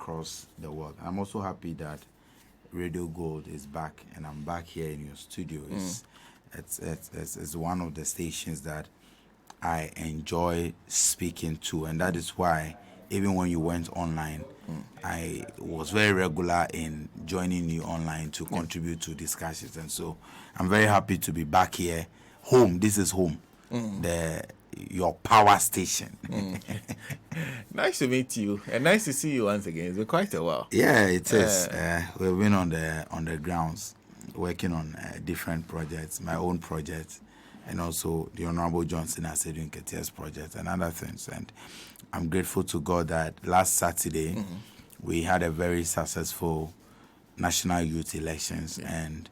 across the world. I'm also happy that Radio Gold is back, and I'm back here in your studio. It's one of the stations that I enjoy speaking to, and that is why even when you went online, I was very regular in joining you online to contribute to discussions. And so I'm very happy to be back here. Home, this is home. Your power station. Nice to meet you, and nice to see you once again. It's been quite a while. Yeah, it is. We've been on the grounds working on different projects, my own project, and also the Honorable Asiedu Nketia's project and other things. And I'm grateful to God that last Saturday we had a very successful national youth elections, and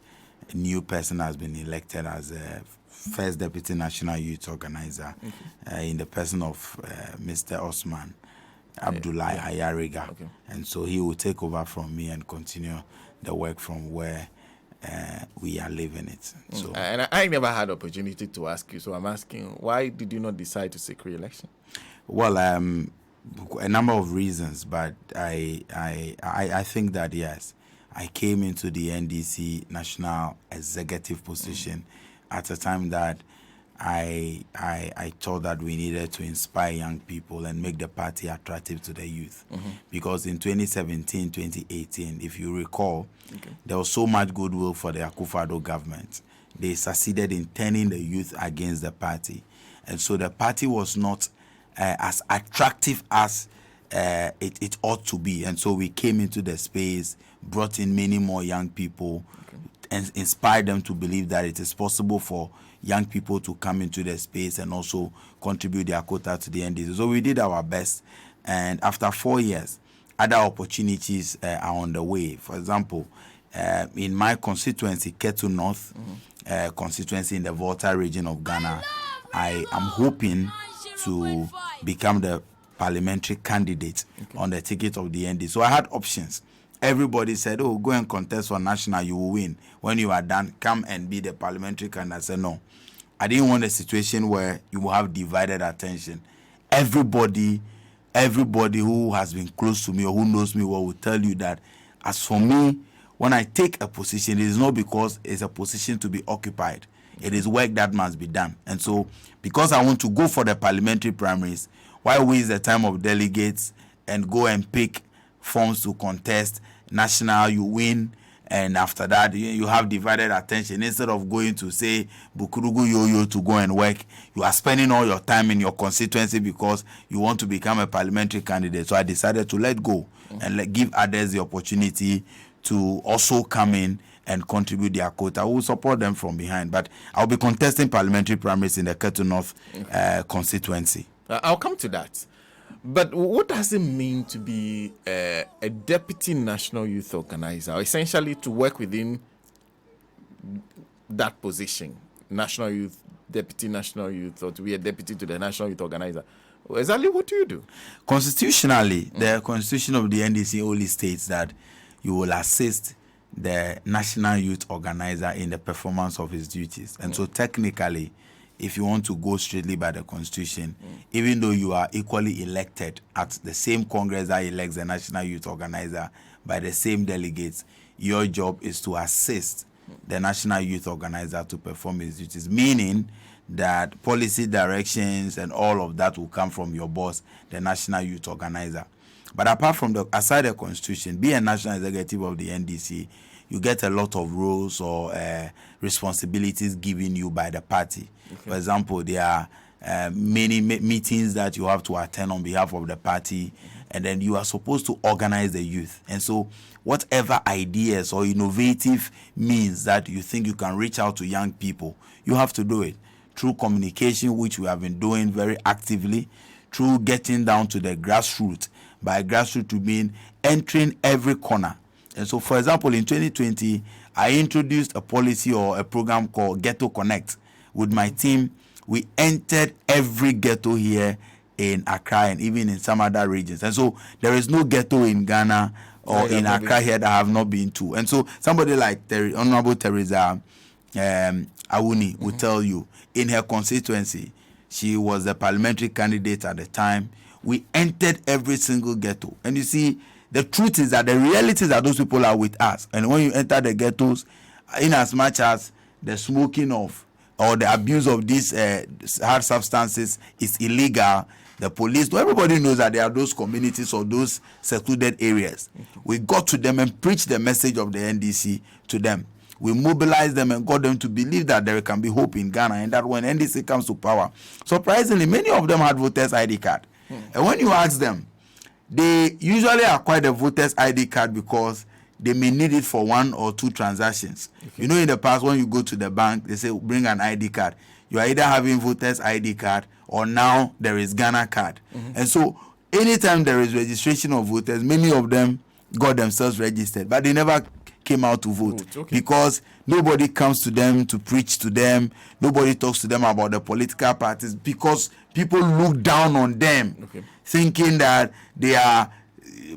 a new person has been elected as a first deputy national youth organizer in the person of Mr. Osman Abdullah Ayariga. And so he will take over from me and continue the work from where we are leaving it. So, and I never had opportunity to ask you, so I'm asking, why did you not decide to seek re-election? Well, a number of reasons, but I think that yes, I came into the NDC national executive position at a time that I thought that we needed to inspire young people and make the party attractive to the youth. Because in 2017, 2018, if you recall, there was so much goodwill for the Akufo-Addo government. They succeeded in turning the youth against the party. And so the party was not as attractive as it ought to be. And so we came into the space, brought in many more young people, and inspired them to believe that it is possible for young people to come into the space and also contribute their quota to the NDC. So we did our best. And after 4 years, other opportunities are on the way. For example, in my constituency, Ketu North, constituency in the Volta region of Ghana, I am hoping to become the parliamentary candidate on the ticket of the NDC. So I had options. Everybody said, oh, go and contest for national, you will win. When you are done, come and be the parliamentary candidate. I said, no. I didn't want a situation where you will have divided attention. Everybody who has been close to me or who knows me will tell you that as for me, when I take a position, it is not because it's a position to be occupied. It is work that must be done. And so, because I want to go for the parliamentary primaries, why waste the time of delegates and go and pick forms to contest national, you win, and after that you have divided attention. Instead of going to say Bukurugu Yoyo to go and work, you are spending all your time in your constituency because you want to become a parliamentary candidate. So I decided to let go and give others the opportunity to also come in and contribute their quota. I will support them from behind, but I'll be contesting parliamentary primaries in the Ketu North constituency. I'll come to that. But what does it mean to be a deputy national youth organizer, essentially to work within that position, national youth, deputy national youth, or to be a deputy to the national youth organizer? Exactly what do you do? Constitutionally, the constitution of the NDC only states that you will assist the national youth organizer in the performance of his duties. And so technically, if you want to go straightly by the constitution, even though you are equally elected at the same Congress that elects the national youth organizer by the same delegates, your job is to assist the national youth organizer to perform his duties, meaning that policy directions and all of that will come from your boss, the national youth organizer. But apart from aside the constitution, being a national executive of the NDC, you get a lot of roles or responsibilities given you by the party. For example, there are many meetings that you have to attend on behalf of the party, and then you are supposed to organize the youth. And so whatever ideas or innovative means that you think you can reach out to young people, you have to do it through communication, which we have been doing very actively, through getting down to the grassroots. By grassroots, we mean entering every corner. And so, for example, in 2020, I introduced a policy or a program called Ghetto Connect. With my team, we entered every ghetto here in Accra and even in some other regions. And so there is no ghetto in Ghana or in Accra here that I have not been to. And so somebody like Honorable Teresa Awuni will tell you, in her constituency, she was the parliamentary candidate at the time. We entered every single ghetto. And you see, the truth is that the reality is that those people are with us. And when you enter the ghettos, in as much as the smoking of or the abuse of these hard substances is illegal, the police, everybody knows that there are those communities or those secluded areas. We got to them and preached the message of the NDC to them. We mobilized them and got them to believe that there can be hope in Ghana, and that when NDC comes to power, surprisingly, many of them had voters' ID card. And when you ask them, they usually acquire the voters' ID card because they may need it for 1 or 2 transactions. You know, in the past, when you go to the bank, they say, bring an ID card. You are either having voters' ID card or now there is Ghana card. And so anytime there is registration of voters, many of them got themselves registered, but they never came out to vote because nobody comes to them to preach to them. Nobody talks to them about the political parties because people look down on them, thinking that they are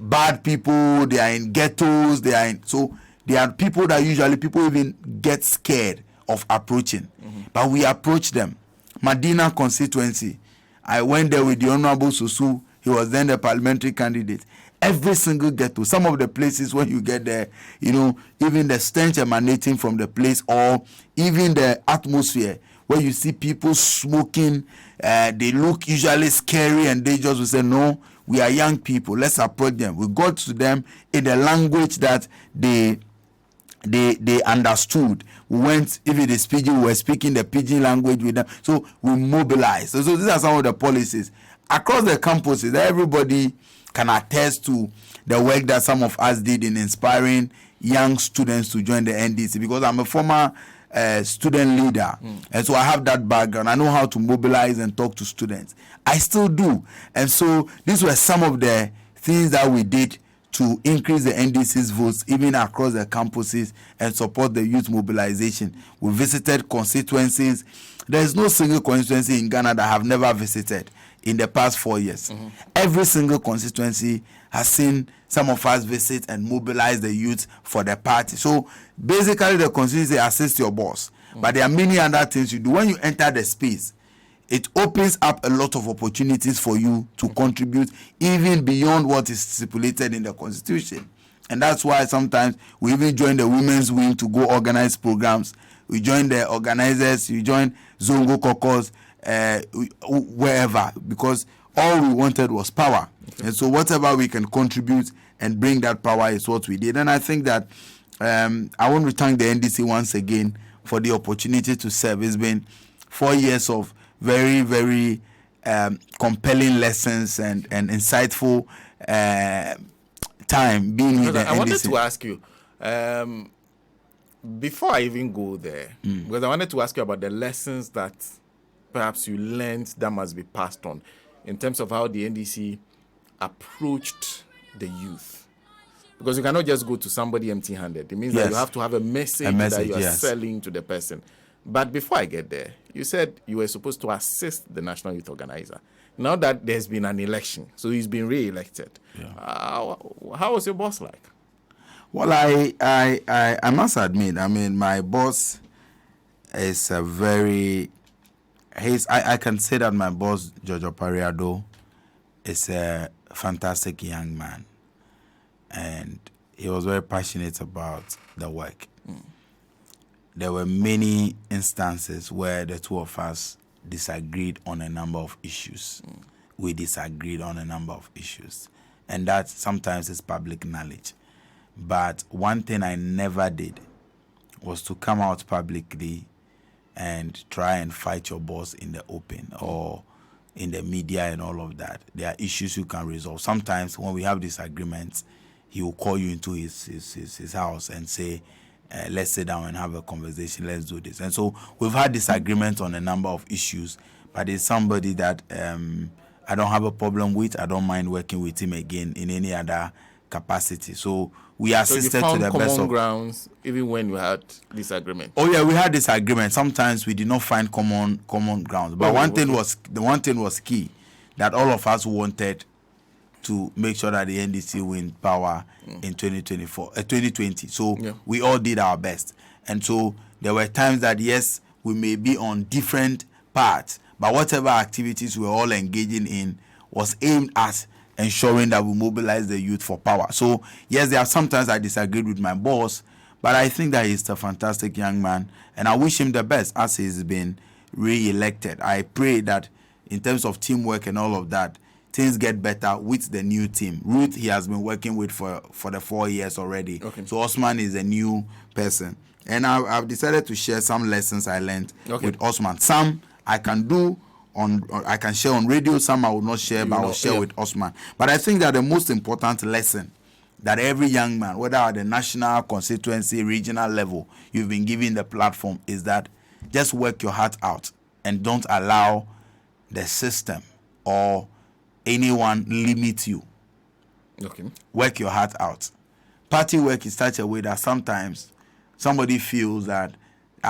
bad people, they are in ghettos, so they are people that usually people even get scared of approaching. But we approach them. Medina constituency, I went there with the Honorable Susu. He was then the parliamentary candidate. Every single ghetto, some of the places when you get there, you know, even the stench emanating from the place, or even the atmosphere where you see people smoking, they look usually scary, and they just will say, no, we are young people, let's approach them. We got to them in the language that they understood. We went, if it is Pidgin, we were speaking the Pidgin language with them. So we mobilized. So these are some of the policies. Across the campuses, everybody can attest to the work that some of us did in inspiring young students to join the NDC, because I'm a former student leader, and so I have that background. I know how to mobilize and talk to students. I still do. And so these were some of the things that we did to increase the NDC's votes even across the campuses and support the youth mobilization. We visited constituencies. There is no single constituency in Ghana that I have never visited in the past 4 years. Every single constituency has seen some of us visit and mobilize the youth for the party. So basically the constituency assists your boss. But there are many other things you do. When you enter the space, it opens up a lot of opportunities for you to contribute even beyond what is stipulated in the constitution. And that's why sometimes we even join the women's wing to go organize programs. We join the organizers, we join Zongo Caucus, wherever, because all we wanted was power. And so whatever we can contribute and bring that power is what we did. And I think that I want to thank the NDC once again for the opportunity to serve. It's been 4 years of very, very compelling lessons and insightful time being with the NDC. I wanted to ask you, before I even go there, because I wanted to ask you about the lessons that perhaps you learned that must be passed on in terms of how the NDC approached the youth. Because you cannot just go to somebody empty-handed. It means that you have to have a message that you are selling to the person. But before I get there, you said you were supposed to assist the National Youth Organizer. Now that there's been an election, so he's been re-elected. How was your boss like? Well, I must admit, I mean, my boss is a very... I can say that my boss, Jojo Pariado, is a fantastic young man. And he was very passionate about the work. There were many instances where the two of us disagreed on a number of issues. We disagreed on a number of issues. And that sometimes is public knowledge. But one thing I never did was to come out publicly and try and fight your boss in the open or in the media and all of that. There are issues you can resolve. Sometimes when we have disagreements, he will call you into his house and say, let's sit down and have a conversation, let's do this. And so we've had disagreements on a number of issues, but it's somebody that I don't have a problem with. I don't mind working with him again in any other capacity. So we assisted to the best of... So you found common grounds even when you had disagreement? Oh yeah, we had disagreement. Sometimes we did not find common grounds. But one thing was key, that all of us wanted to make sure that the NDC win power in 2020. So we all did our best. And so there were times that, yes, we may be on different paths, but whatever activities we were all engaging in was aimed at ensuring that we mobilize the youth for power. So yes, there are sometimes I disagreed with my boss, but I think that he's a fantastic young man, and I wish him the best as he's been re-elected. I pray that in terms of teamwork and all of that, things get better with the new team. Ruth, he has been working with for the 4 years already. Okay. So Osman is a new person. And I've decided to share some lessons I learned with Osman. Some I can do I can share on radio, some I will not share, but I will share with Osman. But I think that the most important lesson that every young man, whether at the national, constituency, regional level, you've been given the platform, is that just work your heart out and don't allow the system or anyone limit you. Okay. Work your heart out. Party work is such a way that sometimes somebody feels that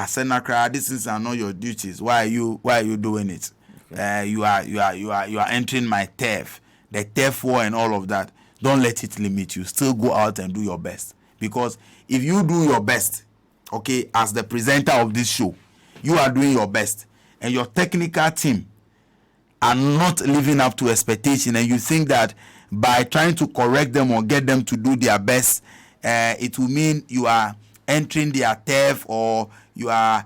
Sena, this is not your duties. Why are you doing it? Okay. You are entering my turf, the turf war and all of that. Don't let it limit you. Still go out and do your best. Because if you do your best, okay, as the presenter of this show, you are doing your best, and your technical team are not living up to expectation, and you think that by trying to correct them or get them to do their best, it will mean you are entering their turf or you are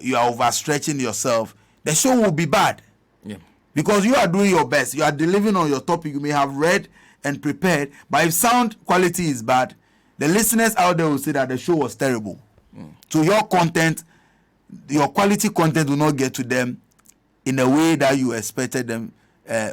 overstretching yourself, the show will be bad. Yeah. Because you are doing your best. You are delivering on your topic. You may have read and prepared, but if sound quality is bad, the listeners out there will say that the show was terrible. So your content, your quality content will not get to them in a way that you expected them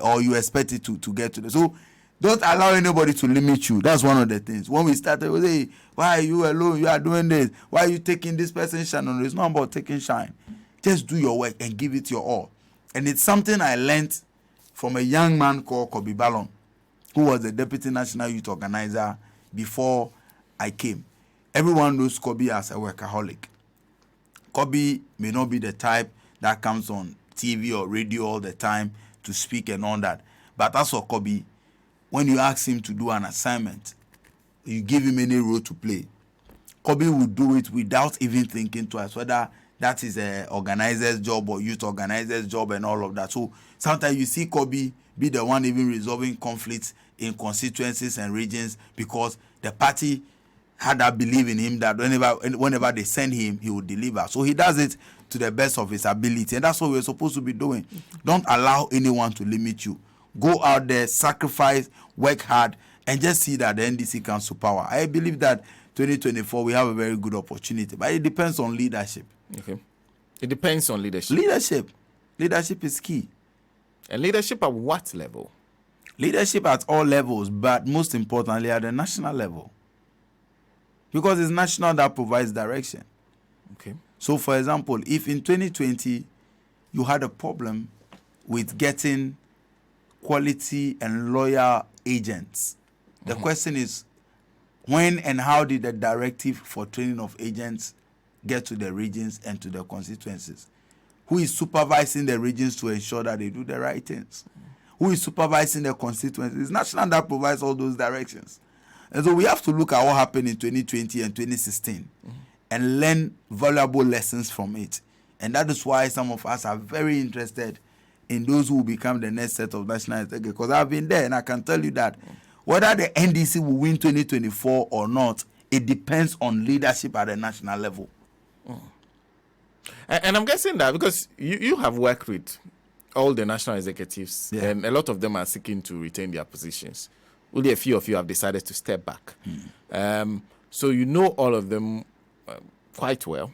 or you expect it to get to them. So don't allow anybody to limit you. That's one of the things. When we started, we say, why are you alone? You are doing this. Why are you taking this person's shine? No, it's not about taking shine. Just do your work and give it your all. And it's something I learned from a young man called Kobe Ballon, who was the Deputy National Youth Organizer before I came. Everyone knows Kobe as a workaholic. Kobe may not be the type that comes on TV or radio all the time to speak and all that. But as for Kobe, when you ask him to do an assignment, you give him any role to play, Kobe will do it without even thinking twice, whether that is a organizer's job or youth organizer's job and all of that. So sometimes you see Kobe be the one even resolving conflicts in constituencies and regions because the party had that belief in him that whenever they send him, he will deliver. So he does it to the best of his ability, and that's what we're supposed to be doing. Don't allow anyone to limit you. Go out there, sacrifice, work hard, and just see that the NDC comes to power. I believe that 2024 we have a very good opportunity, but it depends on leadership. Okay. It depends on leadership. Leadership is key. And leadership at what level? Leadership at all levels, but most importantly at the national level. Because it's national that provides direction. Okay. So, for example, if in 2020 you had a problem with getting quality and loyal agents, the question is, when and how did the directive for training of agents get to the regions and to the constituencies? Who is supervising the regions to ensure that they do the right things? Who is supervising the constituencies? It's national that provides all those directions. And so we have to look at what happened in 2020 and 2016 and learn valuable lessons from it. And that is why some of us are very interested in those who will become the next set of national executives. Because I've been there and I can tell you that whether the NDC will win 2024 or not, it depends on leadership at the national level. And I'm guessing that because you have worked with all the national executives, and a lot of them are seeking to retain their positions. Only a few of you have decided to step back. So you know all of them quite well.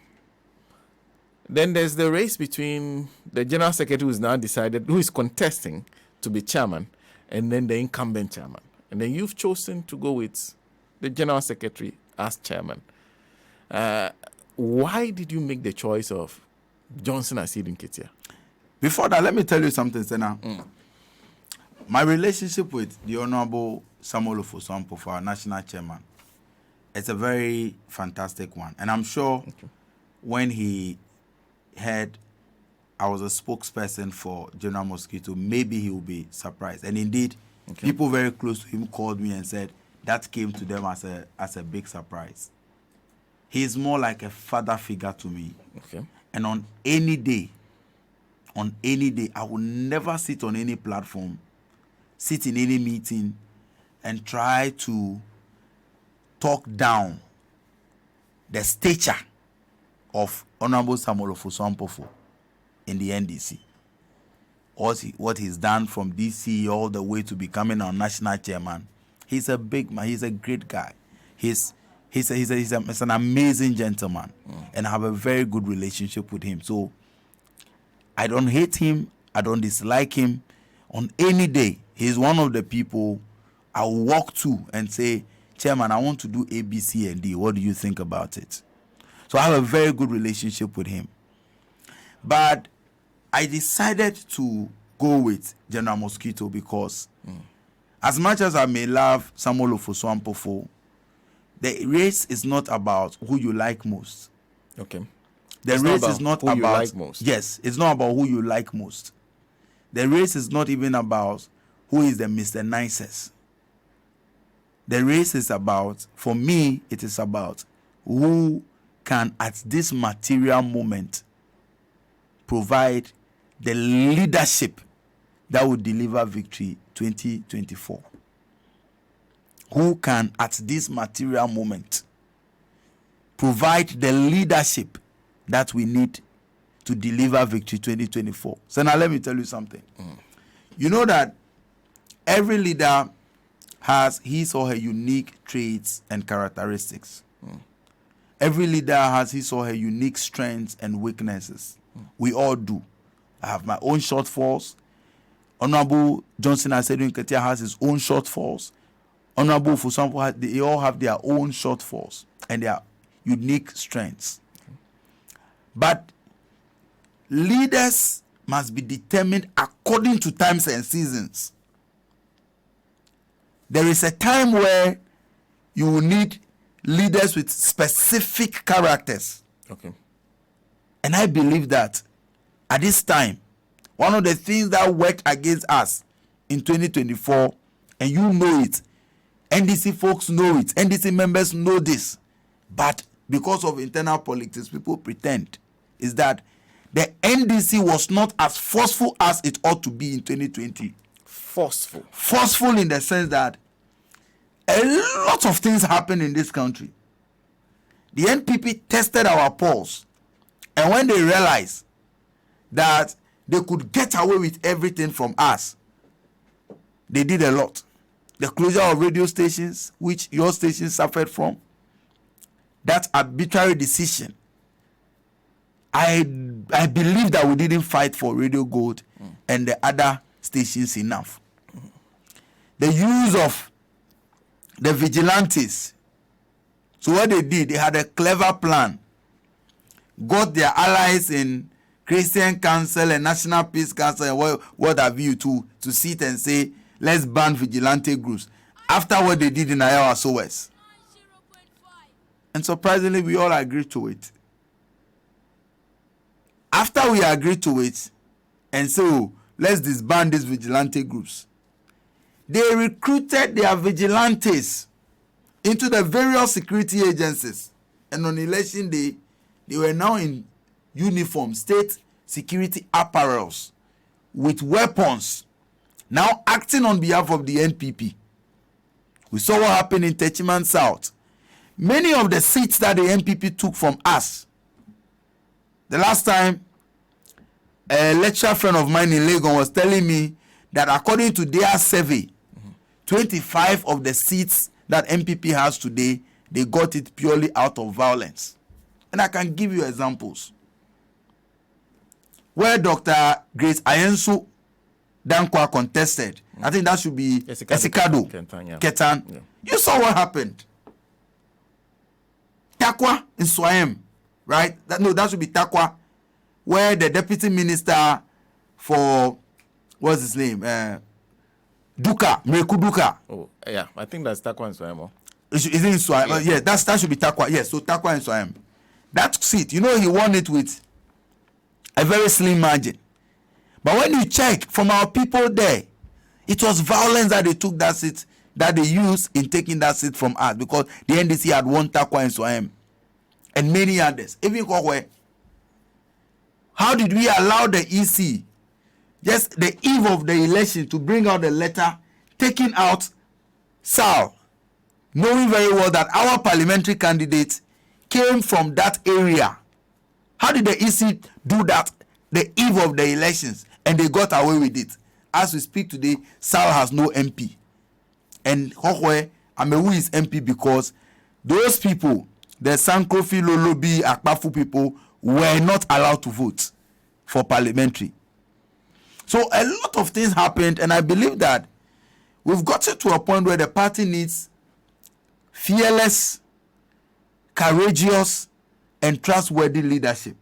Then there's the race between the general secretary who is now decided, who is contesting to be chairman, and then the incumbent chairman. And then you've chosen to go with the general secretary as chairman. Why did you make the choice of Johnson Asiedu Nketia? Before that, let me tell you something, Sena. My relationship with the Honorable Samuel Ofosu-Ampofo, for our national chairman, it's a very fantastic one. And I'm sure when he heard I was a spokesperson for General Mosquito, maybe he will be surprised. And indeed, people very close to him called me and said that came to them as a big surprise. He is more like a father figure to me. And on any day, I will never sit on any platform sit in any meeting and try to talk down the stature of Honorable Samuel Ofosu-Ampofo in the NDC. What he's done from DC all the way to becoming our national chairman. He's a big man. He's a great guy. He's an amazing gentleman, and I have a very good relationship with him. So I don't hate him. I don't dislike him. On any day, he's one of the people I walk to and say, Chairman, I want to do A, B, C, and D. What do you think about it? So I have a very good relationship with him. But I decided to go with General Mosquito because as much as I may love Samuel Ofosu-Ampofo, the race is not about who you like most. Okay. The race is not about who you like most. Yes, it's not about who you like most. The race is not even about who is the Mr. Nicest. The race is about, for me, it is about who can at this material moment provide the leadership that will deliver victory 2024. Who can at this material moment provide the leadership that we need to deliver victory 2024. So now let me tell you something. You know that every leader has his or her unique traits and characteristics. Every leader has his or her unique strengths and weaknesses. We all do. I have my own shortfalls. Honorable Asiedu Nketia has his own shortfalls. Honorable for some, they all have their own shortfalls and their unique strengths. But leaders must be determined according to times and seasons. There is a time where you will need leaders with specific characters. Okay. And I believe that at this time, one of the things that worked against us in 2024, and you know it, NDC folks know it, NDC members know this, but because of internal politics, people pretend, is that the NDC was not as forceful as it ought to be in 2020. Forceful? Forceful in the sense that a lot of things happened in this country. The NPP tested our pulse, and when they realized that they could get away with everything from us, they did a lot. The closure of radio stations, which your station suffered from, that arbitrary decision. I believe that we didn't fight for Radio Gold and the other stations enough. The use of the vigilantes. So what they did, they had a clever plan. Got their allies in Christian Council and National Peace Council and what have you to sit and say, let's ban vigilante groups. After what they did in Ayawa SOS. And surprisingly, we all agreed to it. After we agreed to it, and so let's disband these vigilante groups, they recruited their vigilantes into the various security agencies. And on election day, they were now in uniform, state security apparels, with weapons, now acting on behalf of the NPP. We saw what happened in Techiman South. Many of the seats that the NPP took from us, the last time, a lecturer friend of mine in Lagos was telling me that according to their survey, 25 of the seats that NPP has today, they got it purely out of violence. And I can give you examples. Where Dr. Grace Ayensu Dankwa contested, I think that should be Esikado Ketan. Yeah. You saw what happened. Takwa in Swayem, right? That should be Takwa, where the deputy minister for, what's his name? Duka, Meku Duka. Oh, yeah, I think that's Takwa in Swayem. Is it in Swayem? Yeah, that should be Takwa. Yes, so Takwa in Swayem. That seat, he won it with a very slim margin. But when you check from our people there, it was violence that they took that seat, that they used in taking that seat from us, because the NDC had won Takwa in Swayem and many others. Even Kokwe. How did we allow the EC, just the eve of the election, to bring out the letter taking out Sal, knowing very well that our parliamentary candidate came from that area. How did the EC do that the eve of the elections and they got away with it? As we speak today, Sal has no MP. And Hohwe Amewu is MP because those people, the Sankrofi, Lolobi, Akpafu people, were not allowed to vote for parliamentary. So a lot of things happened, and I believe that we've gotten to a point where the party needs fearless, courageous, and trustworthy leadership.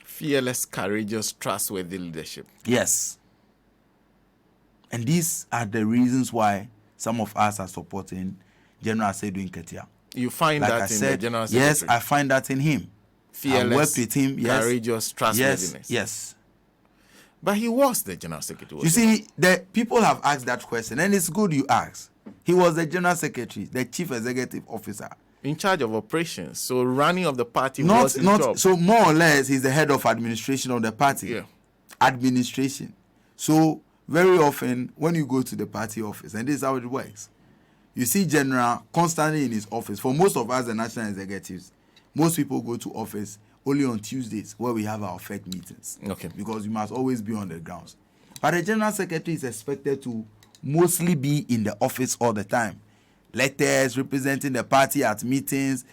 Fearless, courageous, trustworthy leadership. Yes. And these are the reasons why some of us are supporting General Asiedu Nketia. You find like that I in said, the General Secretary? Yes, I find that in him. Fearless, I worked with him. Yes. Courageous, trustworthiness. Yes. But he was the General Secretary. You see, the people have asked that question, and it's good you ask. He was the General Secretary, the Chief Executive Officer. In charge of operations. So running of the party was his job. So more or less, he's the head of administration of the party. Yeah. Administration. So very often, when you go to the party office, and this is how it works, you see General constantly in his office. For most of us, the national executives, most people go to office only on Tuesdays where we have our FEC meetings. Okay. Because you must always be on the grounds. But the General Secretary is expected to mostly be in the office all the time. Letters representing the party at meetings,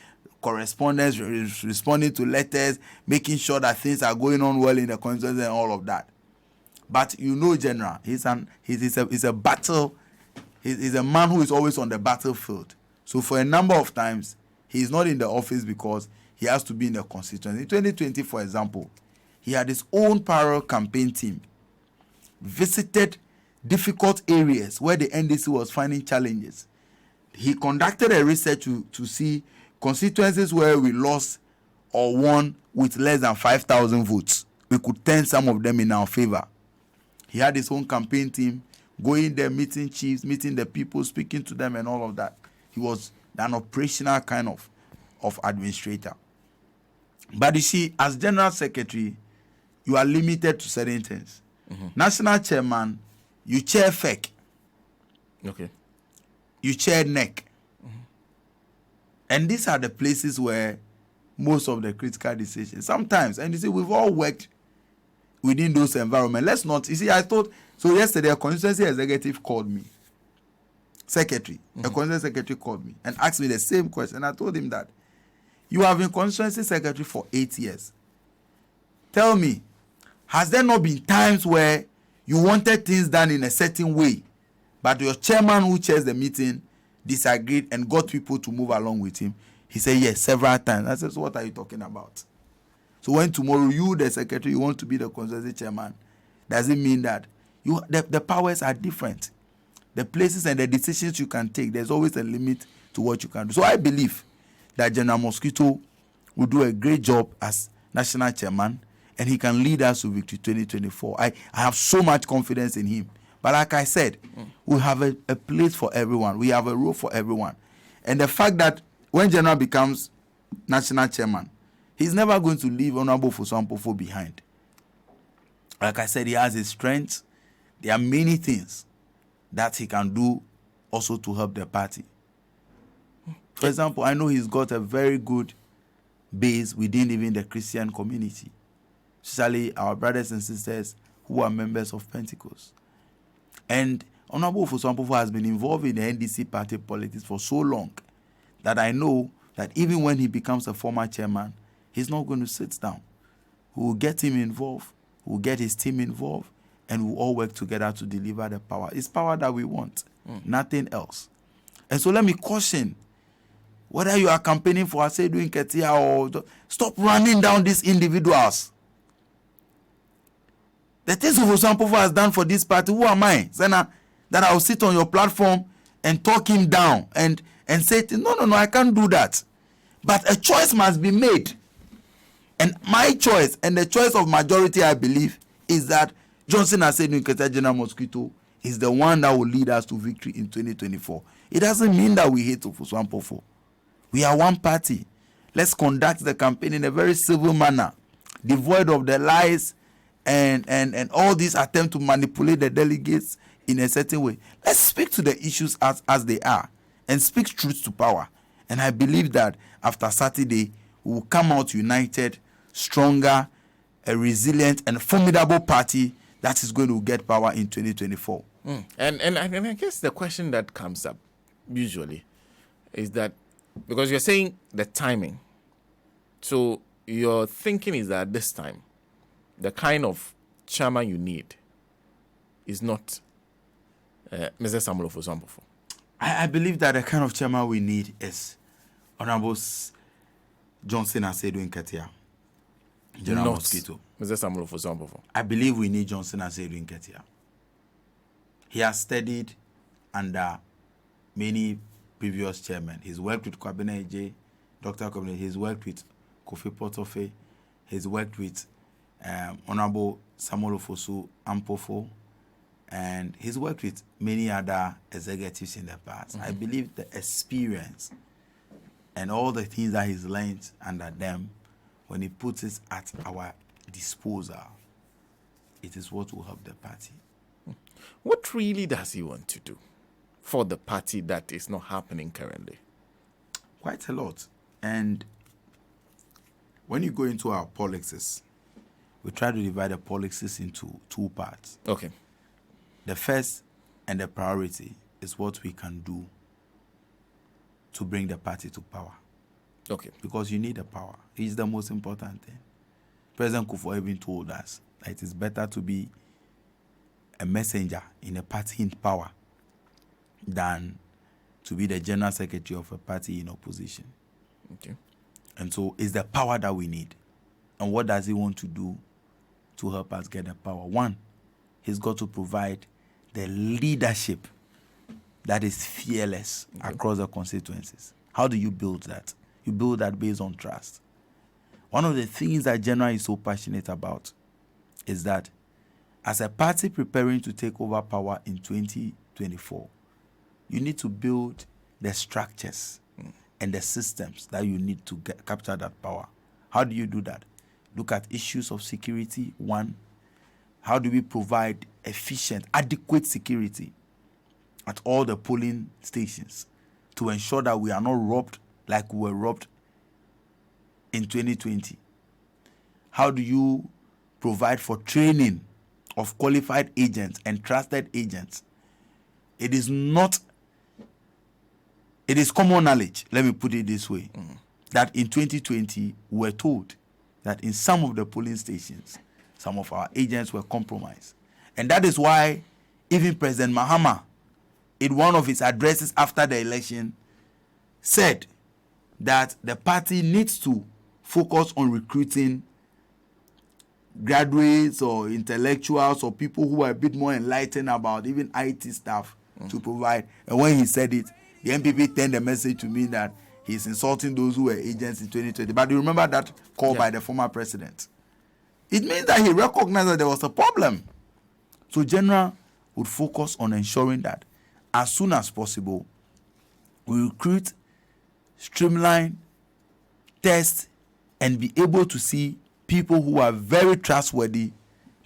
correspondence, responding to letters, making sure that things are going on well in the constituency and all of that. But you know, General, he's a man who is always on the battlefield. So for a number of times, he's not in the office because he has to be in the constituency. In 2020, for example, he had his own parallel campaign team, visited difficult areas where the NDC was finding challenges. He conducted a research to see constituencies where we lost or won with less than 5,000 votes. We could turn some of them in our favor. He had his own campaign team, going there, meeting chiefs, meeting the people, speaking to them and all of that. He was an operational kind of administrator. But you see, as General Secretary, you are limited to certain things. Mm-hmm. National Chairman, you chair FEC. Okay. You chair NEC. Mm-hmm. And these are the places where most of the critical decisions, sometimes, and you see, we've all worked within those environments. Let's not, you see, I thought, so yesterday a constituency executive called me, secretary, a constituency secretary called me and asked me the same question. I told him that, you have been constituency secretary for 8 years. Tell me, has there not been times where you wanted things done in a certain way, but your chairman who chairs the meeting disagreed and got people to move along with him? He said, yes, several times. I said, so what are you talking about? So when tomorrow you, the secretary, you want to be the constituency chairman, does it mean that the powers are different? The places and the decisions you can take, there's always a limit to what you can do. So I believe that General Mosquito will do a great job as national chairman, and he can lead us to victory 2024. I have so much confidence in him. But like I said, we have a place for everyone. We have a role for everyone. And the fact that when General becomes national chairman, he's never going to leave Honorable Fosuampofo behind. Like I said, he has his strengths. There are many things that he can do also to help the party. For example, I know he's got a very good base within even the Christian community, especially our brothers and sisters who are members of Pentecost. And Honorable Fosuampofo has been involved in the NDC party politics for so long that I know that even when he becomes a former chairman, he's not going to sit down. We will get him involved, we'll get his team involved, and we'll all work together to deliver the power. It's power that we want, nothing else. And so let me caution, whether you are campaigning for Asiedu Nketia or stop running down these individuals. The things Fosuampofo has done for this party, who am I, Sena, that I'll sit on your platform and talk him down and say, no, I can't do that. But a choice must be made. And my choice, and the choice of majority, I believe, is that Johnson Asiedu Nketia, General Mosquito, is the one that will lead us to victory in 2024. It doesn't mean that we hate Fosuampofo. We are one party. Let's conduct the campaign in a very civil manner, devoid of the lies and all these attempts to manipulate the delegates in a certain way. Let's speak to the issues as they are and speak truth to power. And I believe that after Saturday, we will come out united, stronger, a resilient and formidable party that is going to get power in 2024. And I guess the question that comes up usually is that, because you're saying the timing, so your thinking is that this time, the kind of chairman you need is not Mr. Samuel Ofo-Zambofu. I believe that the kind of chairman we need is Honorable Johnson Asiedu Nketia, General Mosquito. Mr. Samuel Ofo-Zambofu. I believe we need Johnson Asiedu Nketia. He has studied under many previous chairmen. He's worked with Kwabena Eje, Dr. Kwabena. He's worked with Kofi Potofe. He's worked with Honorable Samuel Ofo-Zambofu, and he's worked with many other executives in the past. I believe the experience and all the things that he's learned under them, when he puts it at our disposal, it is what will help the party. What really does he want to do for the party that is not happening currently? Quite a lot. And when you go into our policies, we try to divide the policies into two parts. Okay. The first and the priority is what we can do to bring the party to power. Okay. Because you need the power. It's the most important thing. President Kufuor even told us that it is better to be a messenger in a party in power than to be the general secretary of a party in opposition. Okay. And so it's the power that we need. And what does he want to do to help us get the power? One, he's got to provide the leadership that is fearless across the constituencies. How do you build that? You build that based on trust. One of the things that General is so passionate about is that as a party preparing to take over power in 2024, you need to build the structures and the systems that you need to capture that power. How do you do that? Look at issues of security. One, how do we provide efficient, adequate security at all the polling stations to ensure that we are not robbed like we were robbed in 2020? How do you provide for training of qualified agents and trusted agents? It is common knowledge, let me put it this way, that in 2020 we were told that in some of the polling stations, some of our agents were compromised. And that is why even President Mahama, in one of his addresses after the election, said that the party needs to focus on recruiting graduates or intellectuals or people who are a bit more enlightened about even IT stuff to provide. And when he said it, the MPP sent a message to me that he's insulting those who were agents in 2020. But you remember that call by the former president. It means that he recognized that there was a problem. So General would focus on ensuring that as soon as possible, we recruit, streamline, test, and be able to see people who are very trustworthy,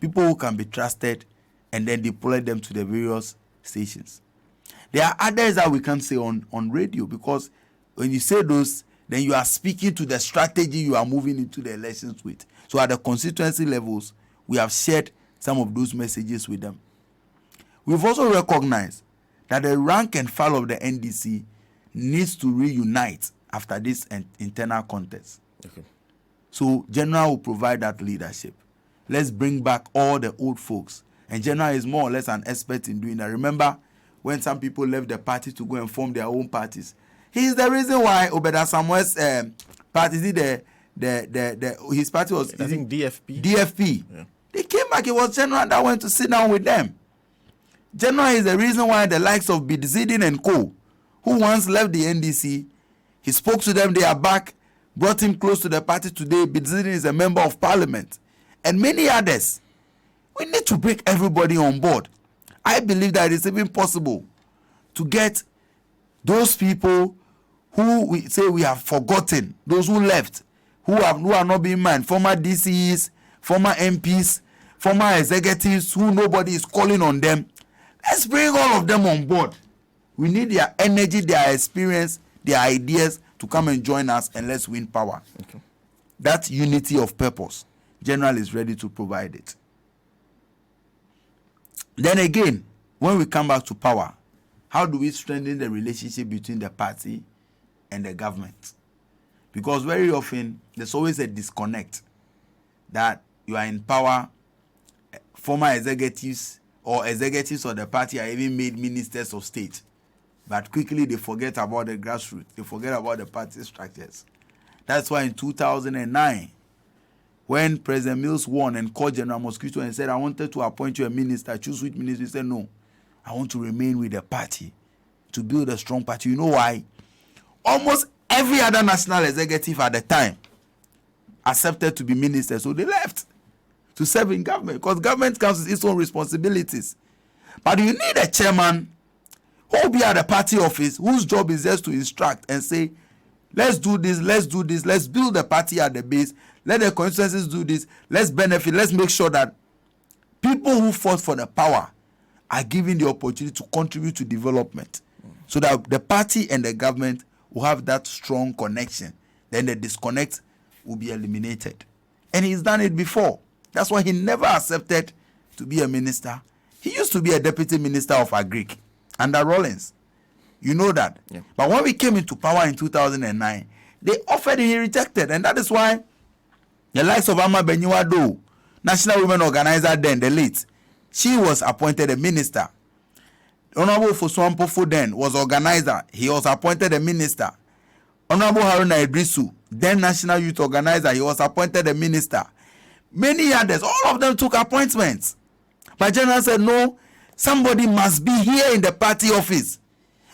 people who can be trusted, and then deploy them to the various stations. There are others that we can't say on radio, because when you say those, then you are speaking to the strategy you are moving into the elections with. So at the constituency levels, we have shared some of those messages with them. We've also recognized that the rank and file of the NDC needs to reunite after this internal contest. Okay. So General will provide that leadership. Let's bring back all the old folks. And General is more or less an expert in doing that. Remember when some people left the party to go and form their own parties? He is the reason why Obeda Samuel's party, his party was, I think DFP. DFP. Yeah. They came back. It was General that went to sit down with them. General is the reason why the likes of Bidzidin and Co., who once left the NDC, he spoke to them, they are back, brought him close to the party today. Bidzidin is a member of parliament. And many others. We need to bring everybody on board. I believe that it's even possible to get those people who we say we have forgotten, those who left, who are not being manned, former DCs, former MPs, former executives who nobody is calling on them. Let's bring all of them on board. We need their energy, their experience, their ideas to come and join us, and let's win power. Okay. That unity of purpose, General is ready to provide it. Then again, when we come back to power, how do we strengthen the relationship between the party and the government? Because very often, there's always a disconnect that you are in power, former executives or executives of the party are even made ministers of state. But quickly they forget about the grassroots. They forget about the party structures. That's why in 2009, when President Mills won and called General Mosquito and said, I wanted to appoint you a minister, choose which minister, he said, no, I want to remain with the party to build a strong party. You know why? Almost every other national executive at the time accepted to be minister, so they left to serve in government, because government comes with its own responsibilities. But you need a chairman who will be at the party office, whose job is just to instruct and say, let's do this, let's do this, let's build the party at the base, let the constituencies do this, let's benefit, let's make sure that people who fought for the power are given the opportunity to contribute to development, so that the party and the government will have that strong connection. Then the disconnect will be eliminated. And he's done it before. That's why he never accepted to be a minister. He used to be a deputy minister of Agric under Rawlings. You know that. Yeah. But when we came into power in 2009, they offered and he rejected. And that is why the likes of Ama Benyiwa Do, National Women Organizer then, the late, she was appointed a minister. Honorable Fosuan Pofu then was organizer. He was appointed a minister. Honorable Haruna Idrisu, then National Youth Organizer, he was appointed a minister. Many others, all of them took appointments. But General said, no, somebody must be here in the party office.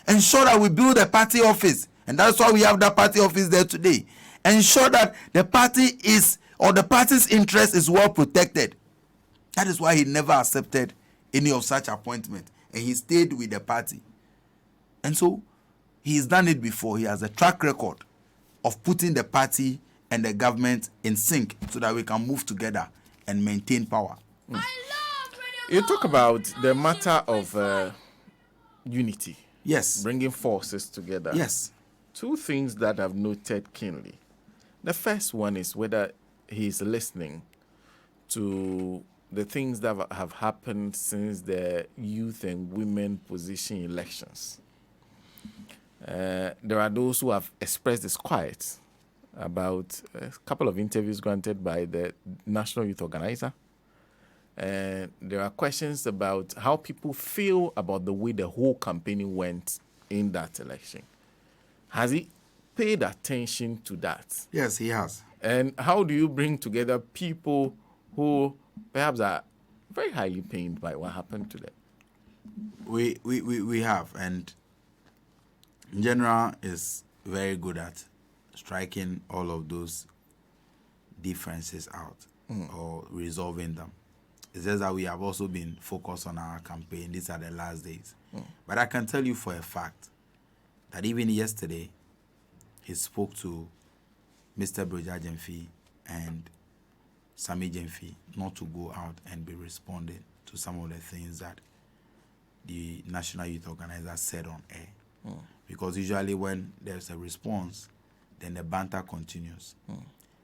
Ensure that we build a party office. And that's why we have that party office there today. Ensure that the party is, or the party's interest is well protected. That is why he never accepted any of such appointment. And he stayed with the party. And so, he's done it before. He has a track record of putting the party and the government in sync so that we can move together and maintain power. You talk about the matter of unity. Yes. Bringing forces together. Yes. Two things that I've noted keenly. The first one is whether he's listening to the things that have happened since the youth and women position elections. There are those who have expressed disquiet about a couple of interviews granted by the National Youth Organizer. And there are questions about how people feel about the way the whole campaigning went in that election. Has he paid attention to that? Yes, he has. And how do you bring together people who perhaps are very highly pained by what happened to them? We have, and General is very good at striking all of those differences out or resolving them. It's just that we have also been focused on our campaign. These are the last days. But I can tell you for a fact that even yesterday, he spoke to Mr. Broja Jemfi and Sami Jemfi not to go out and be responding to some of the things that the National Youth Organizer said on air. Because usually when there's a response, then the banter continues.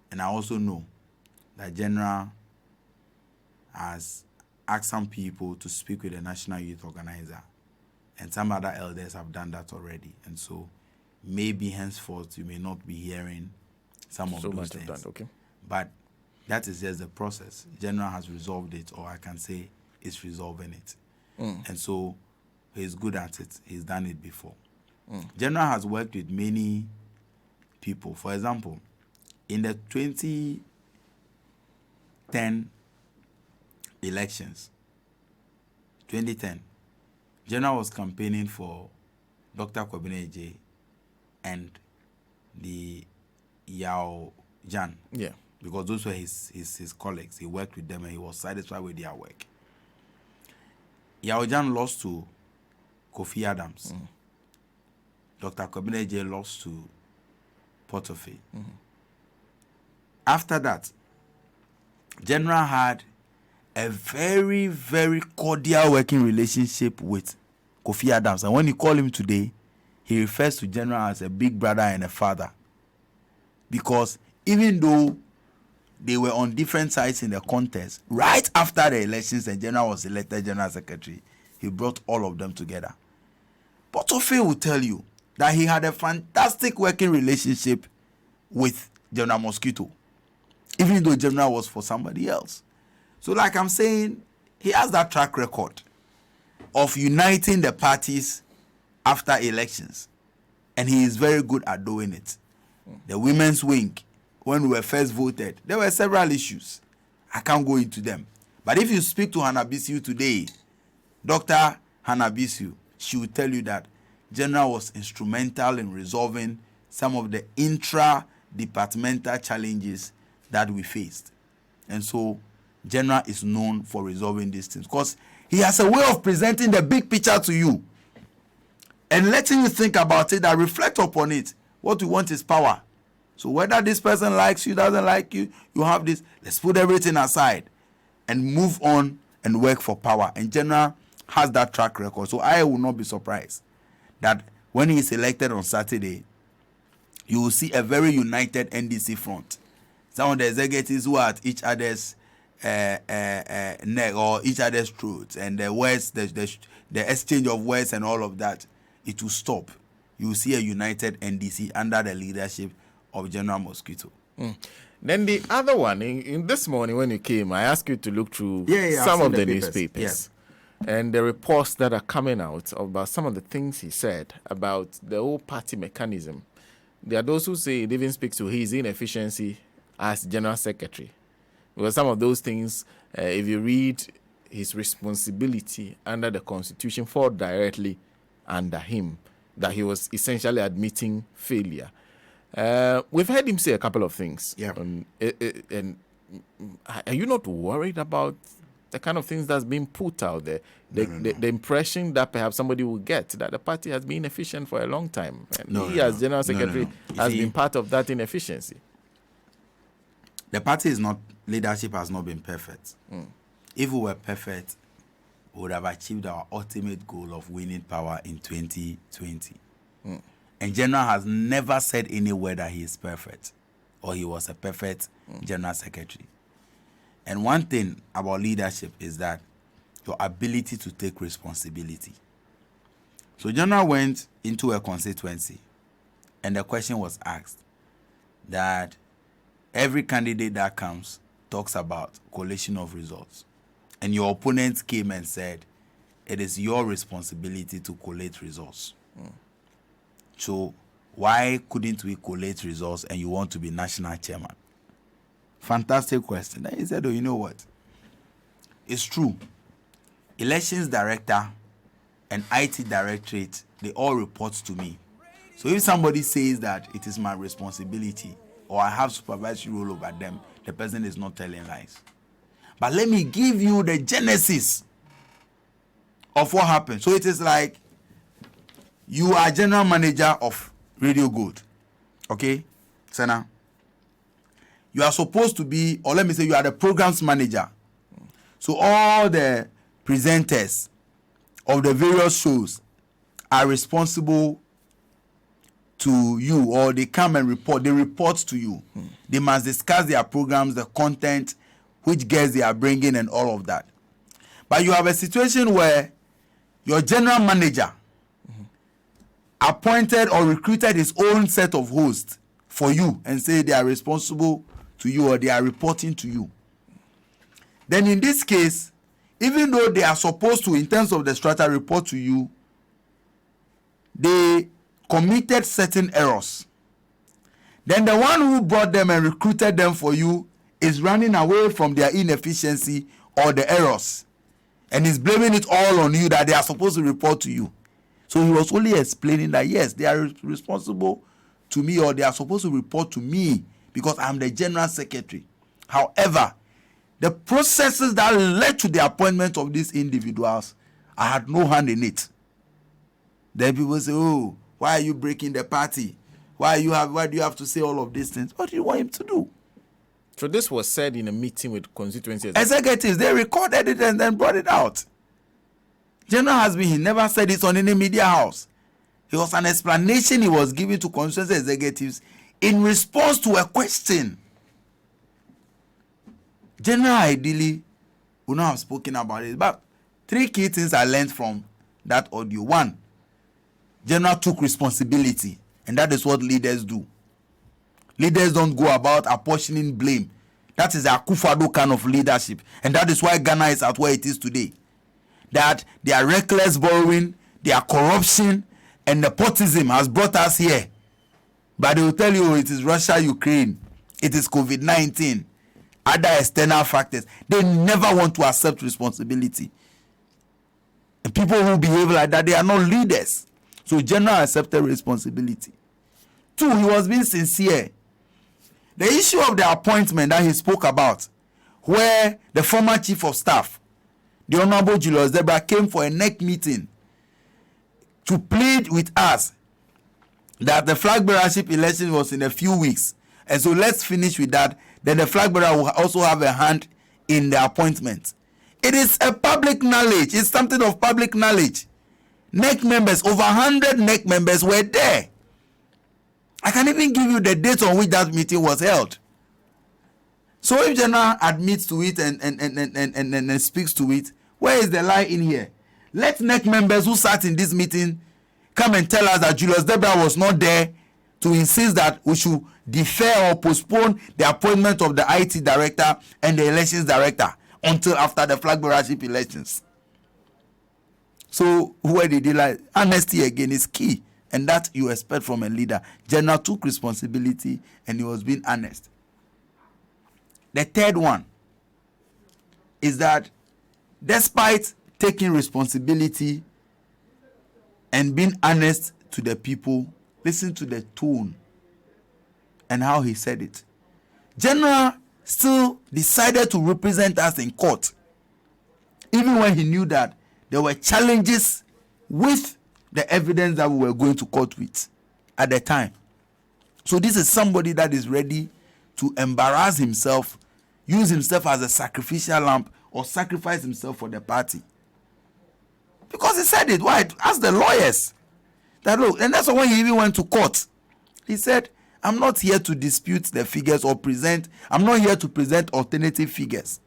And I also know that General has asked some people to speak with the National Youth Organizer, and some other elders have done that already. And so maybe henceforth you may not be hearing some of those things. That, okay. But that is just the process. General has resolved it, or I can say is resolving it. And so he's good at it. He's done it before. General has worked with many people. For example, in the 2010 elections, 2010, General was campaigning for Dr. Kwabena J and the Yao Jan. Yeah. Because those were his colleagues. He worked with them and he was satisfied with their work. Yao Jan lost to Kofi Adams. Dr. Kwabena J lost to Portofei. After that, General had a very, very cordial working relationship with Kofi Adams. And when you call him today, he refers to General as a big brother and a father. Because even though they were on different sides in the contest, right after the elections and General was elected General Secretary, he brought all of them together. But Tofe will tell you that he had a fantastic working relationship with General Mosquito, even though General was for somebody else. So like I'm saying, he has that track record of uniting the parties after elections. And he is very good at doing it. The women's wing, when we were first voted, there were several issues. I can't go into them. But if you speak to Hannah Bisiu today, Dr. Hannah Bisiu, she will tell you that General was instrumental in resolving some of the intra-departmental challenges that we faced. And so General is known for resolving these things because he has a way of presenting the big picture to you and letting you think about it and reflect upon it. What you want is power. So whether this person likes you, doesn't like you, you have this. Let's put everything aside and move on and work for power. And General has that track record. So I will not be surprised that when he is elected on Saturday, you will see a very united NDC front. Some of the executives who are at each other's neck or each other's throats, and the words, the exchange of words and all of that, it will stop. You will see a united NDC under the leadership of General Mosquito. Then the other one, in this morning when you came, I asked you to look through some of the newspapers. Yes. And the reports that are coming out about some of the things he said about the whole party mechanism. There are those who say it even speaks to his inefficiency as General Secretary. Because some of those things, if you read his responsibility under the Constitution, fall directly under him, that he was essentially admitting failure. We've heard him say a couple of things. Yeah. And are you not worried about the kind of things that's being put out there? The impression that perhaps somebody will get that the party has been inefficient for a long time. And he, as General Secretary, has been part of that inefficiency. The party is not, leadership has not been perfect. If we were perfect, we would have achieved our ultimate goal of winning power in 2020. And General has never said anywhere that he is perfect or he was a perfect General Secretary. And one thing about leadership is that your ability to take responsibility. So General went into a constituency and the question was asked that every candidate that comes talks about collation of results. And your opponent came and said, it is your responsibility to collate results. So why couldn't we collate results and you want to be national chairman? Fantastic question. Then he said, oh, you know what? It's true. Elections director and IT directorate, they all report to me. So if somebody says that it is my responsibility or I have supervisory role over them, the person is not telling lies. But let me give you the genesis of what happened. So it is like you are general manager of Radio Gold. Okay, Sena? You are supposed to be, or let me say you are the programs manager. So all the presenters of the various shows are responsible to you, or they come and report. They report to you. They must discuss their programs, the content, which guests they are bringing and all of that. But you have a situation where your general manager appointed or recruited his own set of hosts for you and say they are responsible to you or they are reporting to you. Then in this case, even though they are supposed to, in terms of the strata, report to you, they committed certain errors. Then the one who brought them and recruited them for you is running away from their inefficiency or the errors and is blaming it all on you that they are supposed to report to you. So he was only explaining that yes, they are responsible to me or they are supposed to report to me because I'm the general secretary. However, the processes that led to the appointment of these individuals, I had no hand in it. Then people say, oh, why are you breaking the party? Why do you have to say all of these things? What do you want him to do? So this was said in a meeting with constituency executives. They recorded it and then brought it out. General has been, he never said it on any media house. It was an explanation he was giving to constituency executives in response to a question. General ideally would not have spoken about it, but 3 key things I learned from that audio. 1, General took responsibility, and that is what leaders do. Leaders don't go about apportioning blame. That is the Akufo-Addo kind of leadership, and that is why Ghana is at where it is today. That their reckless borrowing, their corruption, and nepotism has brought us here. But they will tell you, it is Russia, Ukraine, it is COVID-19, other external factors. They never want to accept responsibility. And people who behave like that, they are not leaders. So General accepted responsibility. 2, he was being sincere. The issue of the appointment that he spoke about, where the former chief of staff, the Honorable Julius Debra, came for a NEC meeting to plead with us that the flag bearership election was in a few weeks. And so let's finish with that. Then the flag bearer will also have a hand in the appointment. It is a public knowledge. It's something of public knowledge. NEC members, over 100 NEC members were there. I can even give you the date on which that meeting was held. So if General admits to it and speaks to it, where is the lie in here? Let NEC members who sat in this meeting come and tell us that Julius Debra was not there to insist that we should defer or postpone the appointment of the IT director and the elections director until after the flag bearership elections. So where did he lie? Honesty again is key, and that you expect from a leader. General took responsibility and he was being honest. The third one is that despite taking responsibility and being honest to the people, listen to the tone and how he said it. General still decided to represent us in court, even when he knew that there were challenges with the evidence that we were going to court with at the time. So this is somebody that is ready to embarrass himself, use himself as a sacrificial lamb, or sacrifice himself for the party. Because he said it. Why? Ask the lawyers. That look, and that's why when he even went to court, he said, I'm not here to dispute the figures or I'm not here to present alternative figures.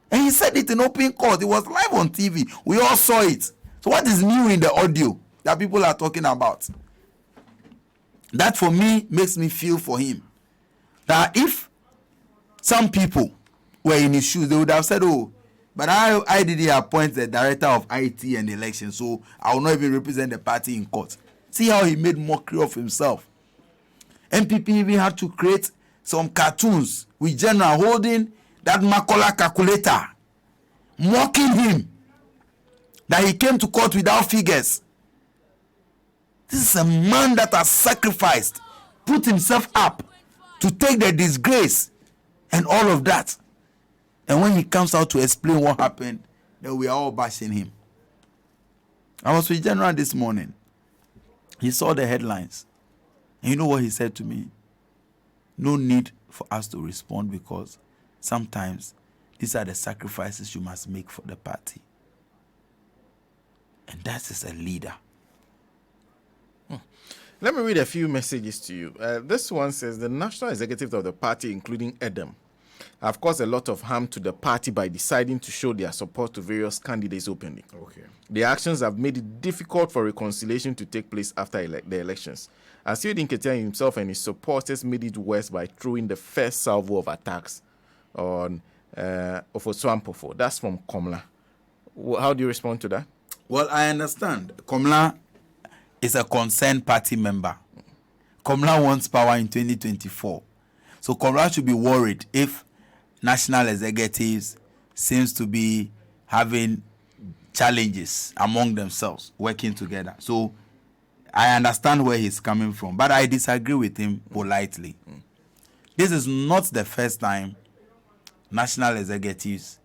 And he said it in open court. It was live on TV. We all saw it. So what is new in the audio that people are talking about? That for me makes me feel for him. That if some people were in his shoes, they would have said, oh, but I didn't appoint the director of IT and election, so I will not even represent the party in court. See how he made mockery of himself. MPP even had to create some cartoons with General holding that Makola calculator, mocking him that he came to court without figures. This is a man that has sacrificed, put himself up to take the disgrace and all of that. And when he comes out to explain what happened, then we are all bashing him. I was with General this morning. He saw the headlines. And you know what he said to me? No need for us to respond because sometimes these are the sacrifices you must make for the party. And that is a leader. Let me read a few messages to you. This one says, the national executive of the party, including Edem, have caused a lot of harm to the party by deciding to show their support to various candidates openly. Okay. The actions have made it difficult for reconciliation to take place after the elections. Asiedu Nketia himself and his supporters made it worse by throwing the first salvo of attacks on Ofoswampofo. That's from Komla. How do you respond to that? Well, I understand. Komla is a concerned party member. Komla wants power in 2024. So Komla should be worried if national executives seems to be having challenges among themselves, working together. So I understand where he's coming from, but I disagree with him politely. This is not the first time national executives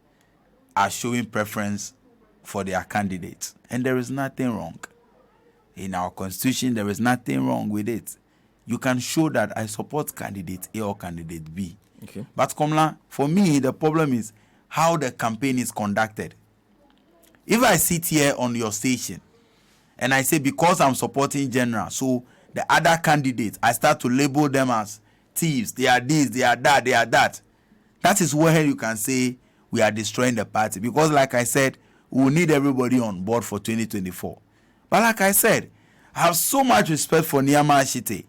are showing preference for their candidates, and there is nothing wrong. In our constitution, there is nothing wrong with it. You can show that I support candidate A or candidate B, Okay. But Komla, for me, the problem is how the campaign is conducted. If I sit here on your station and I say because I'm supporting General, so the other candidates, I start to label them as thieves, they are this, they are that, they are that. That is where you can say we are destroying the party. Because like I said, we will need everybody on board for 2024. But like I said, I have so much respect for Nneɛma Ashite.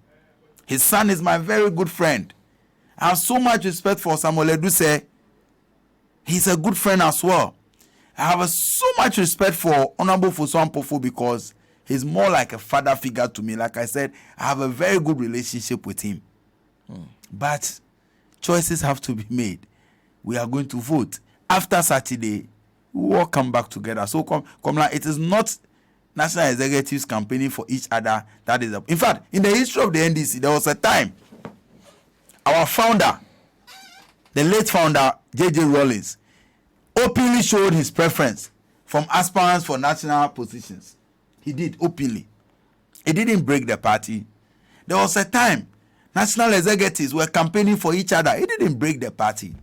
His son is my very good friend. I have so much respect for Samuel Eduse. He's a good friend as well. I have so much respect for Honorable Fosu Ampofo because he's more like a father figure to me. Like I said, I have a very good relationship with him. But choices have to be made. We are going to vote. After Saturday, we will all come back together. So, it is not national executives campaigning for each other. That is, in fact, in the history of the NDC, there was a time our founder, the late founder, J.J. Rawlings, openly showed his preference from aspirants for national positions. He did openly. He didn't break the party. There was a time national executives were campaigning for each other. He didn't break the party.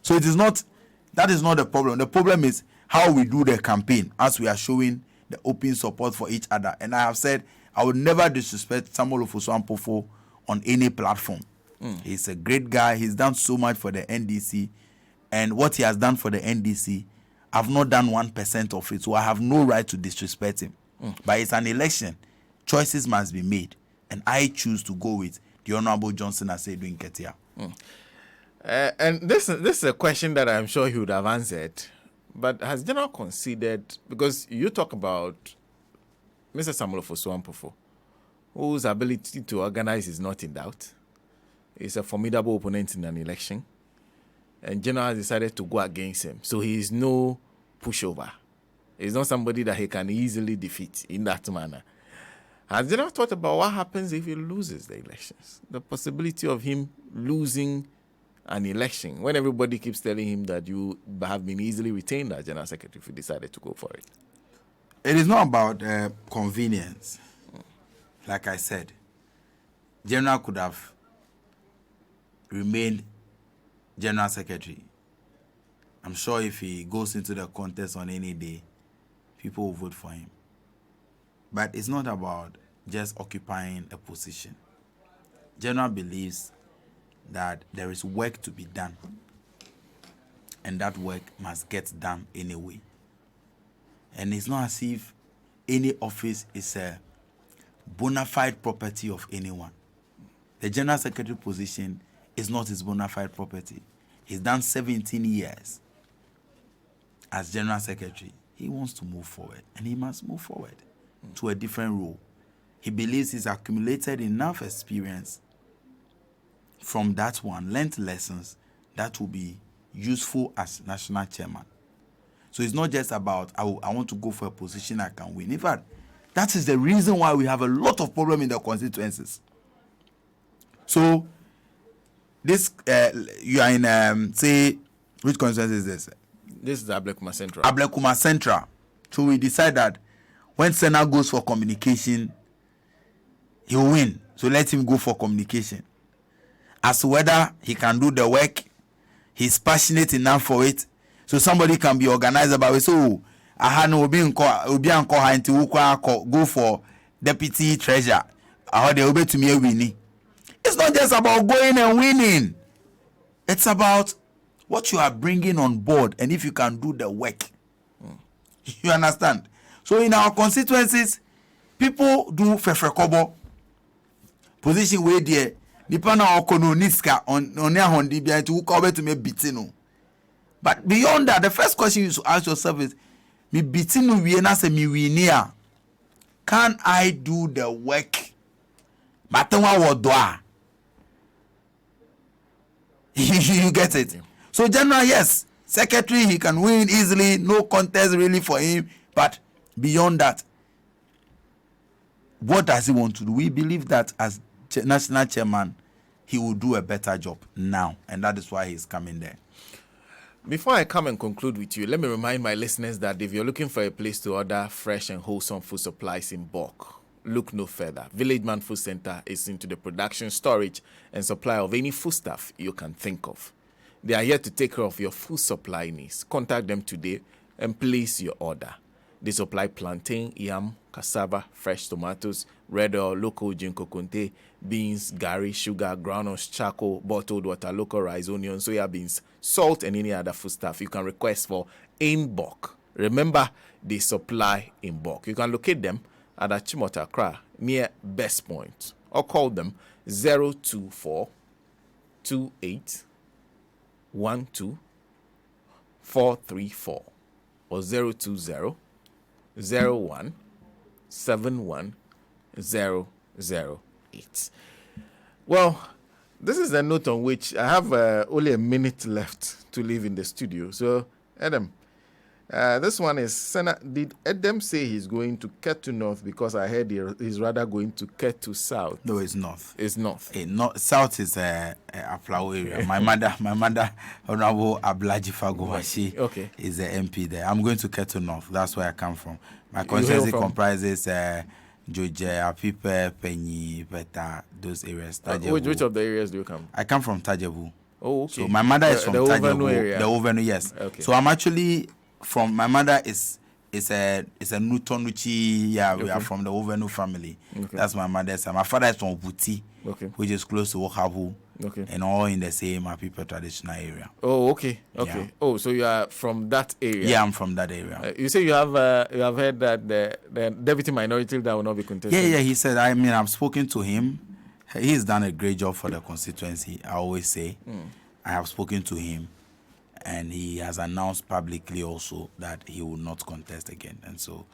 So that is not the problem. The problem is how we do the campaign as we are showing the open support for each other. And I have said I would never disrespect Samuel Fosu Ampofo on any platform. He's a great guy. He's done so much for the NDC. And what he has done for the NDC, I've not done 1% of it. So I have no right to disrespect him. But it's an election. Choices must be made. And I choose to go with the Honorable Johnson Asiedu Nketia. And this is a question that I'm sure he would have answered. But has General considered, because you talk about Mr. Samuel Fosu Ampofo, whose ability to organize is not in doubt. He's a formidable opponent in an election. And General has decided to go against him. So he is no pushover. He's not somebody that he can easily defeat in that manner. Has General thought about what happens if he loses the elections? The possibility of him losing an election when everybody keeps telling him that you have been easily retained as General Secretary if you decided to go for it. It is not about convenience. Like I said, General could have remained General Secretary. I'm sure if he goes into the contest on any day, people will vote for him. But it's not about just occupying a position. General believes that there is work to be done, and that work must get done anyway. And it's not as if any office is a bona fide property of anyone. The General Secretary position is not his bona fide property. He's done 17 years as General Secretary. He wants to move forward, and he must move forward to a different role. He believes he's accumulated enough experience from that one, learned lessons that will be useful as national chairman. So it's not just about, I want to go for a position I can win. In fact, that is the reason why we have a lot of problems in the constituencies. So, this, you are in, say, which constituency is this? This is Ablekuma Central. Ablekuma Central. So we decide that when Sena goes for communication, he will win. So let him go for communication. As to whether he can do the work, he's passionate enough for it. So somebody can be organized about it. So I had no go for deputy treasurer. I they obey to me winning. It's not just about going and winning. It's about what you are bringing on board and if you can do the work. You understand? So in our constituencies, people do fefrekobo. Position where there, depending on niska on their hondi behind to cover to me bitino. But beyond that, the first question you should ask yourself is, me bitino we na se me winia. Can I do the work? Matenwa wodwa. You get it? So General, yes, Secretary, he can win easily, no contest really for him. But beyond that, what does he want to do? We believe that as national chairman, he will do a better job now. And that is why he's coming there. Before I come and conclude with you, let me remind my listeners that if you're looking for a place to order fresh and wholesome food supplies in bulk, look no further. Village Man Food Center is into the production, storage, and supply of any foodstuff you can think of. They are here to take care of your food supply needs. Contact them today and place your order. They supply plantain, yam, cassava, fresh tomatoes, red oil, local jinko conte, beans, gari, sugar, groundnuts, charcoal, bottled water, local rice, onions, soya beans, salt, and any other foodstuff you can request for in bulk. Remember, they supply in bulk. You can locate them at Achimota Accra near Best Point, or call them 024 28 12 434 or 020 01 71 008. Well, this is a note on which I have only a minute left to leave in the studio. So, Edem, this one is Sena. Did Edem say he's going to Ketu North? Because I heard he's rather going to Ketu South. No, it's North. It's North. South is a Aflao area. My mother, Honorable Ablaji Fagowashi, okay, is the MP there. I'm going to Ketu North. That's where I come from. My constituency comprises Joje, Apipe, Penyi, Beta, those areas. Which of the areas do you come? I come from Tajebu. Oh, okay. So my mother is from Tajebu. Area. The Ovenu, yes. Okay. So I'm actually from, my mother is a Nutonuchi. Yeah, we are from the Ovenu family. Okay. That's my mother's side. My father is from Buti, which is close to Okavu. Okay. And all in the same Apipe traditional area. Oh, okay. Yeah. Oh, so you are from that area? Yeah, I'm from that area. You say you have heard that the deputy minority leader will not be contested? Yeah. He said, I've spoken to him. He's done a great job for the constituency, I always say. I have spoken to him, and he has announced publicly also that he will not contest again. And so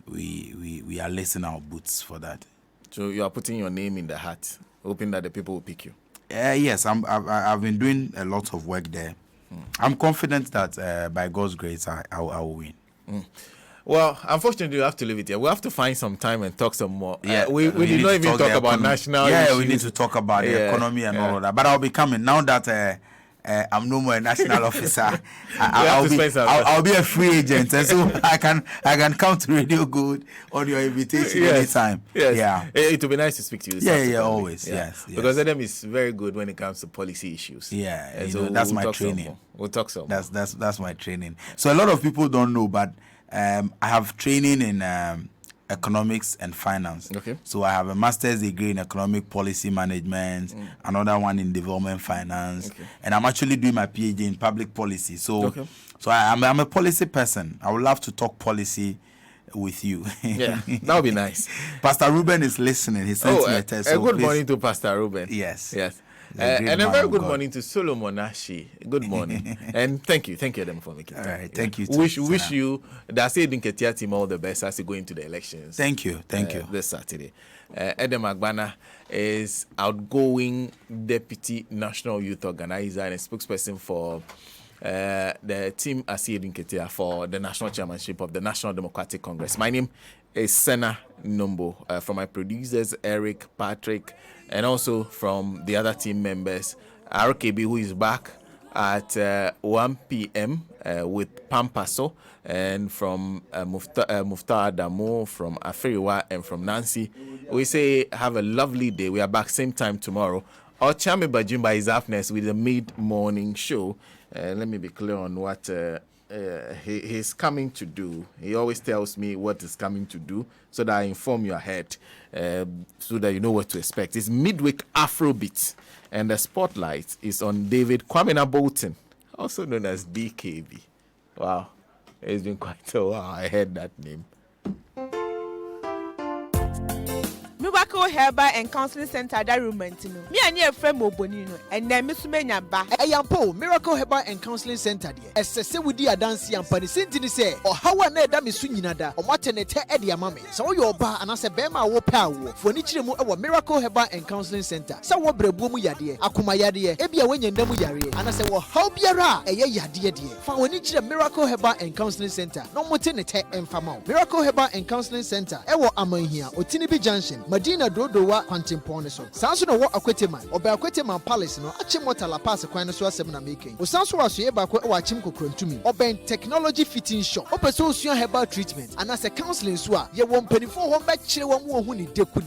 we are lacing our boots for that. So you are putting your name in the hat, hoping that the people will pick you? Yes, I've been doing a lot of work there. I'm confident that by God's grace, I will win. Well, unfortunately, we have to leave it here. We have to find some time and talk some more. Yeah, we did not even talk about national issues. We need to talk about the economy and all of that. But I'll be coming now that I'm no more a national officer. I'll be a free agent, and so I can come to Radio Good on your invitation anytime. Yes. Yeah, it will be nice to speak to you. Yeah, always. Yes. Because Edem is very good when it comes to policy issues. Yeah, and so that's my training. We'll talk some. That's my training. So a lot of people don't know, but I have training in economics and finance. Okay. So I have a master's degree in economic policy management, another one in development finance, and I'm actually doing my PhD in public policy. So I'm a policy person. I would love to talk policy with you. Yeah, that would be nice. Pastor Ruben is listening. He sent me a text. So good morning to Pastor Ruben. Yes. And a very good morning to Solomon Ashi. Good morning. And thank you, Edem, for making time. All right, thank you. Wish you the Asiedu Nketia team all the best as you go into the elections. Thank you. This Saturday. Edem Agbana is outgoing Deputy National Youth Organizer and a spokesperson for the team Asiedu Nketia for the national chairmanship of the National Democratic Congress. My name is Sena Nombo. From my producers, Eric, Patrick, and also from the other team members, RKB, who is back at 1 p.m. With Pampaso, and from Muftar Adamu, from Aferiwa, and from Nancy. We say have a lovely day. We are back same time tomorrow. Our Chame Bajimba is up next with the mid-morning show. Let me be clear on what he's coming to do. He always tells me what he's coming to do so that I inform you ahead, so that you know what to expect. It's midweek Afrobeat, and the spotlight is on David Kwamena Bolton, also known as DKB. Wow, it's been quite a while I heard that name. Miracle Herbal and Counseling Center that roomantino. Me and your friend Mobonino, and then Miss Menya ba. Eyampo Miracle Herbal and Counseling Center dear. Esese wudi adansi ampani sintini se. O hawa na eda misu nyinada. O matenete edi amame. Sa wo yo ba anase bema wo pa wo. Foni chire mu ewo Miracle Herbal and Counseling Center. Sa wo brebu mu yade. Akuma yade. Ebia wenyenda mu yare. Anase wo haw biara eye yade die. Fa woni chire Miracle Herbal and Counseling Center. No motenete emfama. Miracle Herbal and Counseling Center. Ewo Amanhia Otinibi Junction. Madina Sena Dodowa Quantimpon so. Sanso no wo Akweteman. Oba Akweteman Palace no achim water la pass kwan so asem na making. Osanso waso ba ko wa achim kokrontumi. Oben technology fitting shop. Opeso osua herbal treatment. And as a counseling so a ye won penifo ho ba kire won wo hu ni deku.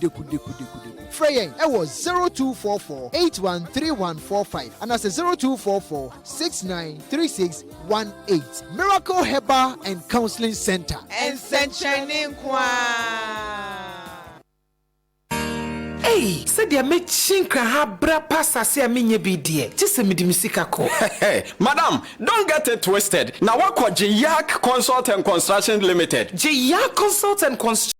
Freyen, it was 0244-813145 and that's a 0244-693618. Miracle Herbal and Counseling Center. And Central Kwa. Hey, said ya me chinka ha bra pasa se amenye bi de. Tise me di misika ko. Hey, madam, don't get it twisted. Now what Yak Consult and Construction Limited. Yak Consult and Construction